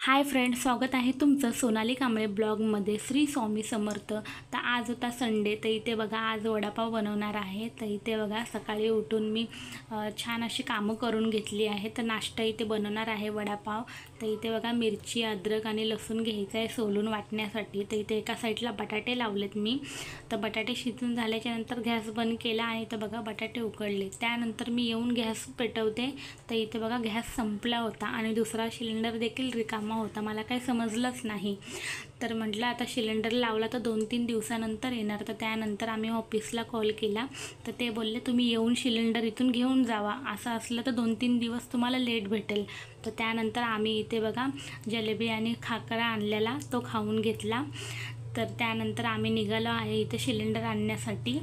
Hi friend, स्वागत आहे तुमचं सोनाली कांबळे ब्लॉगमध्ये. श्री स्वामी समर्थ. तर आज होता संडे, तर इथे बघा आज वडापाव बनवणार आहे. तर इथे बघा सकाळी उठून मी छान अशी कामं करून घेतली आहे. तर नाश्ता इथे बनवणार आहे वडापाव. तर इथे बघा मिरची, अद्रक आणि लसूण घ्यायचं आहे सोलून वाटण्यासाठी. तर इथे एका साईडला बटाटे लावलेत मी. तर बटाटे शिजून झाल्याच्यानंतर गॅस बंद केला आणि इथं बघा बटाटे उकळले. त्यानंतर मी येऊन गॅस पेटवते. तर इथे बघा गॅस संपला होता आणि दुसरा सिलेंडर देखील रिकामा होता. मला काही समजलंच नाही. तर म्हटलं आता सिलेंडर लावला तर 2-3 दिवसानंतर येणार. तर त्यानंतर आम्ही ऑफिसला कॉल केला. तर ते बोलले तुम्ही येऊन सिलेंडर इथून घेऊन जावा. असं असलं तर 2-3 दिवस तुम्हाला लेट भेटेल. तर त्यानंतर आम्ही इथे बघा जलेबी आणि खाकरा आणलेला तो खाऊन घेतला. तर त्यानंतर आम्ही निघालो आहे इथे सिलेंडर आणण्यासाठी.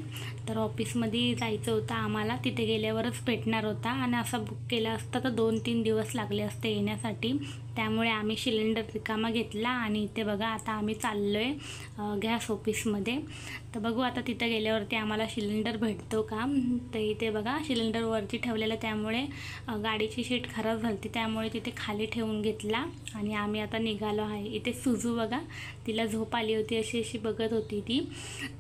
तर ऑफिसमध्ये जायचं होतं आम्हाला, तिथे गेल्यावरच भेटणार होता आणि असं बुक केलं असतं तर 2-3 दिवस लागले असते येण्यासाठी. त्यामुळे आम्ही सिलेंडर रिकामा घेतला आणि इथे बघा आता आम्ही चाललो आहे गॅस ऑफिसमध्ये. तर बघू आता तिथं गेल्यावरती आम्हाला सिलेंडर भेटतो का. तर इथे बघा सिलेंडरवरती ठेवलेलं, त्यामुळे गाडीची शीट खराब झाली, त्यामुळे तिथे खाली ठेवून घेतला आणि आम्ही आता निघालो आहे. इथे सुजू बघा, तिला झोप आली होती, अशी अशी बघत होती ती.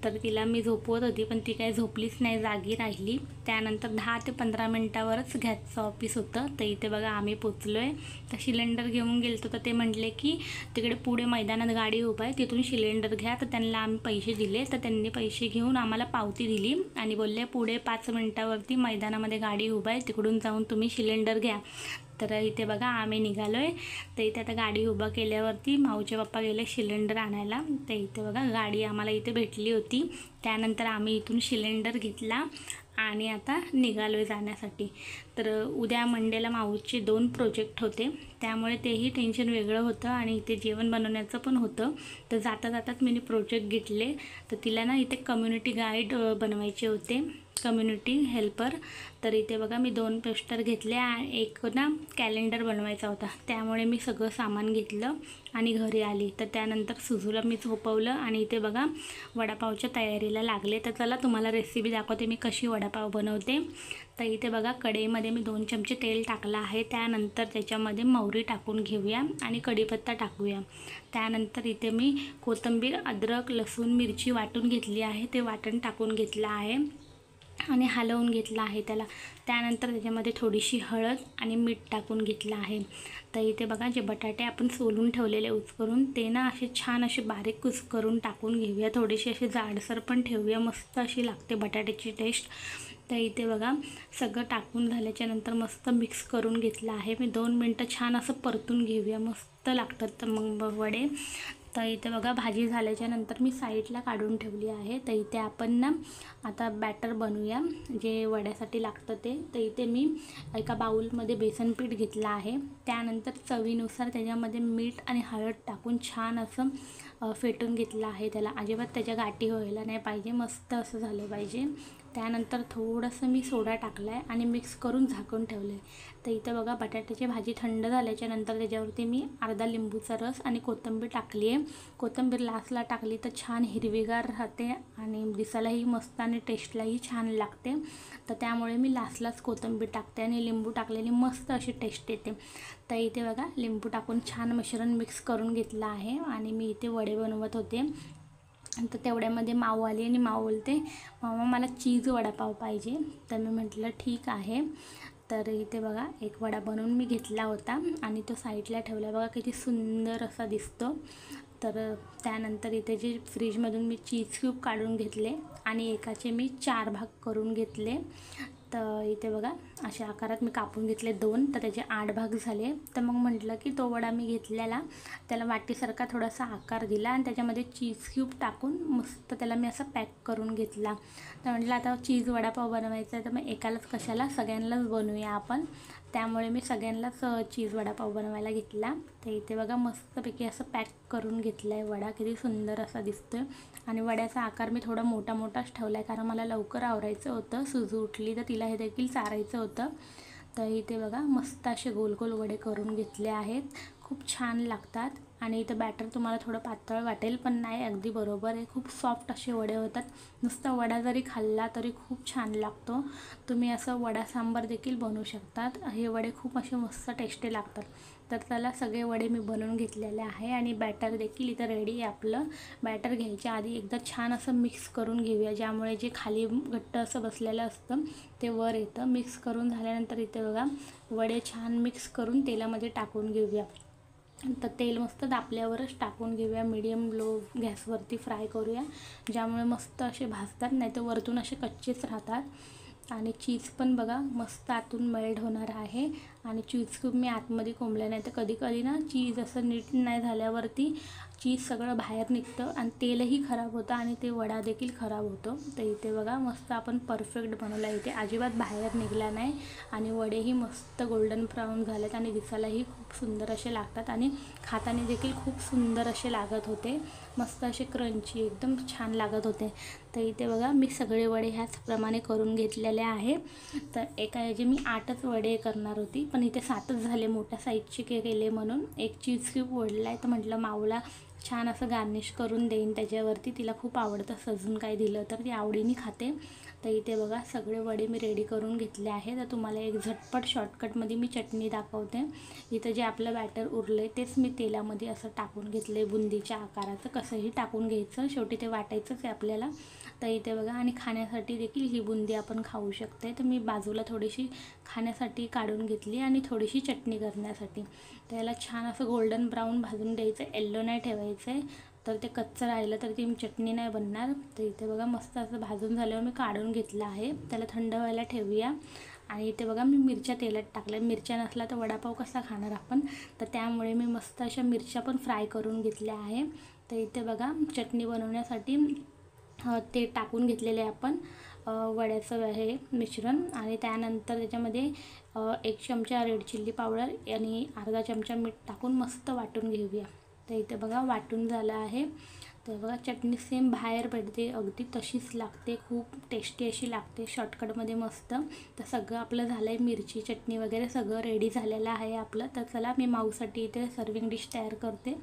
तर तिला मी झोपवत होती पण ती काही झोपलीच नाही, जागी राहिली. त्यानंतर 10 ते 15 मिनटावरच गॅसचं ऑफिस होतं. तर इथे बघा आम्ही पोचलो आहे. तर सिलेंडर घेऊन गेलतो तर ते म्हटले की तिकडे पुढे मैदानात गाडी उभा आहे, तिथून सिलेंडर घ्या. तर त्यांना आम्ही पैसे दिले. तर त्यांनी पैसे घेऊन आम्हाला पावती दिली आणि बोलले पुढे 5 मिनटावरती मैदानामध्ये गाडी उभा आहे, तिकडून जाऊन तुम्ही सिलेंडर घ्या. तर इथे बघा आम्ही निघालो आहे. तर इथे आता गाडी उभा केल्यावरती माऊचे पप्पा गेले सिलेंडर आणायला. तर इथे बघा गाडी आम्हाला इथे भेटली होती. त्यानंतर आम्ही इथून सिलेंडर घेतला आणि आता निघालो आहे जाण्यासाठी. तर उद्या मंडेला माऊचे 2 प्रोजेक्ट होते, त्यामुळे तेही टेन्शन वेगळं होतं आणि इथे जेवण बनवण्याचं पण होतं. तर जाता जाताच मी प्रोजेक्ट घेतले. तर तिला ना इथे कम्युनिटी गाईड बनवायचे होते, कम्युनिटी हेल्पर. तर इथे बघा मी 2 पोस्टर घेतले आणि एक ना कॅलेंडर बनवायचा होता, त्यामुळे मी सगळं सामान घेतलं आणि घरी आली. तर त्यानंतर सुजूला मी झोपवलं आणि इथे बघा वडापावच्या तयारीला लागले. तर चला तुम्हाला रेसिपी दाखवते मी कशी वडापाव बनवते. तर इथे बघा कढईमध्ये मी 2 चमचे तेल टाकलं आहे. त्यानंतर त्याच्यामध्ये मोहरी टाकून घेऊया आणि कढीपत्ता टाकूया. त्यानंतर इथे मी कोथिंबीर, अद्रक, लसूण, मिरची वाटून घेतली आहे, ते वाटण टाकून घेतलं आहे आणि हलवून घेतलं आहे त्याला. त्यानंतर त्याच्यामध्ये थोडीशी हळद आणि मीठ टाकून घेतलं आहे. तर इथे बघा जे बटाटे आपण सोलून ठेवलेले करून ते ना असे छान असे बारीक करून टाकून घेऊया. थोडीशी अशी जाडसर पण ठेवूया, मस्त अशी लागते बटाट्याची टेस्ट. तर इथे बघा सगळं टाकून झाल्याच्यानंतर मस्त मिक्स करून घेतलं आहे मी. 2 मिनटं छान असं परतून घेऊया, मस्त लागतात तर मग वडे. तर इथे बघा भाजी झाल्याच्यानंतर मी साईडला काढून ठेवली आहे. तर इथे आपण ना आता बॅटर बनवूया जे वड्यासाठी लागतं ते. तर इथे मी एका बाउलमध्ये बेसन पीठ घेतलं आहे. त्यानंतर चवीनुसार त्याच्यामध्ये मीठ आणि हळद टाकून छान असं फेटून घेतलं आहे. त्याला अजिबात त्याच्या गाठी व्हायला नाही पाहिजे, मस्त असं झालं पाहिजे. त्यानंतर थोडंसं मी सोडा टाकला आहे आणि मिक्स करून झाकून ठेवलं आहे. तर इथं बघा बटाट्याची भाजी थंड झाल्याच्यानंतर त्याच्यावरती मी अर्धा लिंबूचा रस आणि कोथिंबीर टाकली आहे. कोथिंबीर लास्टला टाकली तर छान हिरवीगार राहते आणि दिसायलाही मस्त आणि टेस्टलाही छान लागते. तर त्यामुळे मी लास्टलाच कोथिंबीर टाकते आणि लिंबू टाकलेली मस्त अशी टेस्ट येते. तर इथे बघा लिंबू टाकून छान मिश्रण मिक्स करून घेतलं आहे आणि मी इथे वडे बनवत होते. तर तेवढ्यामध्ये माऊ आली आणि माऊ बोलते मामा मला चीज वडापाव पाहिजे. तर मी म्हटलं ठीक आहे. तर इथे बघा एक वडा बनवून मी घेतला होता आणि तो साईडला ठेवला. बघा किती सुंदर असा दिसतो. तर त्यानंतर इथे जे फ्रीजमधून मी चीज क्यूब काढून घेतले आणि एकाचे मी 4 भाग करून घेतले. तर इथे बघा अशा आकारात मी कापून घेतले 2, तर त्याचे 8 भाग झाले. तर मग म्हटलं की तो वडा मी घेतलेला त्याला वाटीसारखा थोडासा आकार दिला आणि त्याच्यामध्ये चीज क्यूब टाकून मस्त त्याला मी असं पॅक करून घेतला. तर म्हटलं आता चीज वडापाव बनवायचा आहे तर मग एकालाच कशाला, सगळ्यांनाच बनवूया आपण. त्यामुळे मी सगळ्यांनाच चीज वडापाव बनवायला घेतला. तर इथे बघा मस्तपैकी असं पॅक करून घेतलं आहे वडा, किती सुंदर असा दिसतो आहे. आणि वड्याचा आकार मी थोडा मोठा मोठाच ठेवला आहे कारण मला लवकर आवरायचं होतं. सुजू उठली तर तिला हे देखील चारायचं होतं. तर इथे बघा मस्त असे गोल गोल वडे करून घेतले आहेत, खूप छान लागतात. आणि इथं बॅटर तुम्हाला थोडं पातळ वाटेल पण नाही, अगदी बरोबर आहे. खूप सॉफ्ट असे वडे होतात. नुसता वडा जरी खाल्ला तरी खूप छान लागतो. तुम्ही असं वडा सांबार देखील बनवू शकतात. हे वडे खूप असे मस्त टेस्टी लागतात. तर त्याला सगळे वडे मी बनवून घेतलेले आहे आणि बॅटर देखील इथं रेडी आहे आपलं. बॅटर घ्यायच्या आधी एकदा छान असं मिक्स करून घेऊया, ज्यामुळे जे खाली घट्ट असं बसलेलं असतं ते वर येतं. मिक्स करून झाल्यानंतर इथे बघा वडे छान मिक्स करून तेलामध्ये टाकून घेऊया. तर तेल मस्त तापल्यावरच टाकून घेऊया, मीडियम लो गॅसवरती फ्राय करूया, ज्यामुळे मस्त असे भाजतात, नाही तर वरतून असे कच्चेच राहतात. आणि चीज पण बघा मस्त आतून मेल्ट होणार आहे आणि चीज खूप मी आतमध्ये कोंबलं नाही, तर कधी कधी ना चीज असं नीट नाही झाल्यावरती चीज सगळं बाहेर निघतं आणि तेलही खराब होतं आणि ते वडा देखील खराब होतो. तर इथे बघा मस्त आपण परफेक्ट बनवला, इथे अजिबात बाहेर निघाला नाही आणि वडेही मस्त गोल्डन ब्राऊन झालेत आणि दिसायलाही खूप सुंदर असे लागतात आणि खाताना देखील खूप सुंदर असे लागत होते, मस्त असे क्रंची एकदम छान लागत होते. तर इथे बघा मी सगळे वडे ह्याचप्रमाणे करून घेतलेले आहे. तर एका ह्याचे मी 8च वडे करणार होती, पण इथे 7च झाले, मोठ्या साईजचे केले म्हणून. एक चीज क्यूब ओढला आहे, तर म्हटलं माऊला छान असं गार्निश करून देईन त्याच्यावरती, तिला खूप आवडतं सजून काय दिलं तर ती आवडीने खाते. तर इथे बघा सगळे वडे मी रेडी करून घेतले आहे. तर तुम्हाला एक झटपट शॉर्टकटमध्ये मी चटणी दाखवते. इथं जे आपलं बॅटर उरलं आहे तेच मी तेलामध्ये असं टाकून घेतलं आहे, बुंदीच्या आकाराचं, कसंही टाकून घ्यायचं, शेवटी ते वाटायचंच आहे आपल्याला. तर इथे बघा आणि खाण्यासाठी देखील ही बुंदी आपण खाऊ शकते. तर मी बाजूला थोडीशी खाण्यासाठी काढून घेतली आणि थोडीशी चटणी करण्यासाठी. तर याला छान असं गोल्डन ब्राऊन भाजून द्यायचं, येल्लो नाही ठेवायचं आहे, तर ते कच्चं राहिलं तर ती चटणी नाही बनणार. तर इथे बघा मस्त असं भाजून झाल्यावर मी काढून घेतलं आहे, त्याला थंड व्हायला ठेवूया. आणि इथे बघा मी मिरच्या तेलात टाकल्या, मिरच्या नसला तर वडापाव कसा खाणार आपण, तर त्यामुळे मी मस्त अशा मिरच्या पण फ्राय करून घेतल्या आहे. तर इथे बघा चटणी बनवण्यासाठी ते टाकून घेतलेले आपण वड्याचं हे मिश्रण आणि त्यानंतर त्याच्यामध्ये 1 चमचा रेड चिल्ली पावडर आणि अर्धा चमचा मीठ टाकून मस्त वाटून घेऊया. तर इथे बघा वाटून झालं आहे. तर बघा चटणी सेम बाहेर पडते अगदी तशीच लागते, खूप टेस्टी अशी लागते, शॉर्टकटमध्ये मस्त. तर सगळं आपलं झालं आहे, मिरची चटणी वगैरे सगळं रेडी झालेलं आहे आपलं. तर चला मी माऊसाठी इथे सर्विंग डिश तयार करते.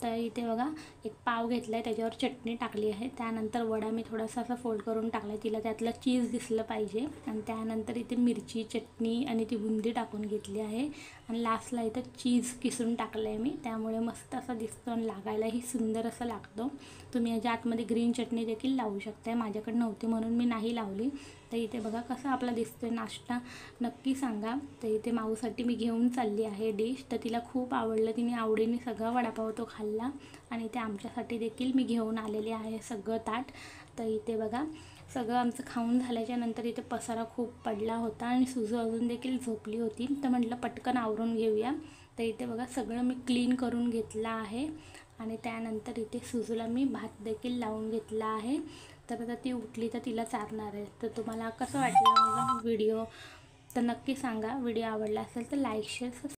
तर इथे बघा एक पाव घेतला आहे, त्याच्यावर चटणी टाकली आहे, त्यानंतर वडा मी थोडासा असा फोल्ड करून टाकला आहे, तिला त्यातलं चीज दिसलं पाहिजे, आणि त्यानंतर इथे मिरची चटणी आणि ती बुंदी टाकून घेतली आहे आणि लास्टला इथं चीज किसून टाकलं आहे मी, त्यामुळे मस्त असं दिसतं आणि लागायलाही सुंदर असं लागतो. तुम्ही याच्या आतमध्ये ग्रीन चटणी देखील लावू शकताय, माझ्याकडे नव्हती म्हणून मी नाही लावली. तर इथे बघा कसा आपला दिसतोय नाश्ता, नक्की सांगा. तर इथे माऊसाठी मी घेऊन चालली आहे डिश, तर तिला खूप आवडलं, तिने आवडीने सगळा वडापाव तो खाल्ला आणि ते आमच्यासाठी देखील मी घेऊन आलेले आहे सगळं ताट. तर इथे बघा सगळं आमचं खाऊन झाल्याच्या नंतर इथे पसारा खूप पडला होता आणि सुजू अजून देखील झोपली होती, तर म्हटलं पटकन आवरून घेऊया. तर इथे बघा सगळं मी क्लीन करून घेतलं आहे आणि त्यानंतर इथे सुजूला मी भात देखील लावून घेतला आहे. तर आता ती उठली तर तिला चारणार आहे. तर तुम्हाला कसं वाटलं माझा व्हिडिओ तर नक्की सांगा. व्हिडिओ आवडला असेल तर लाईक शेअर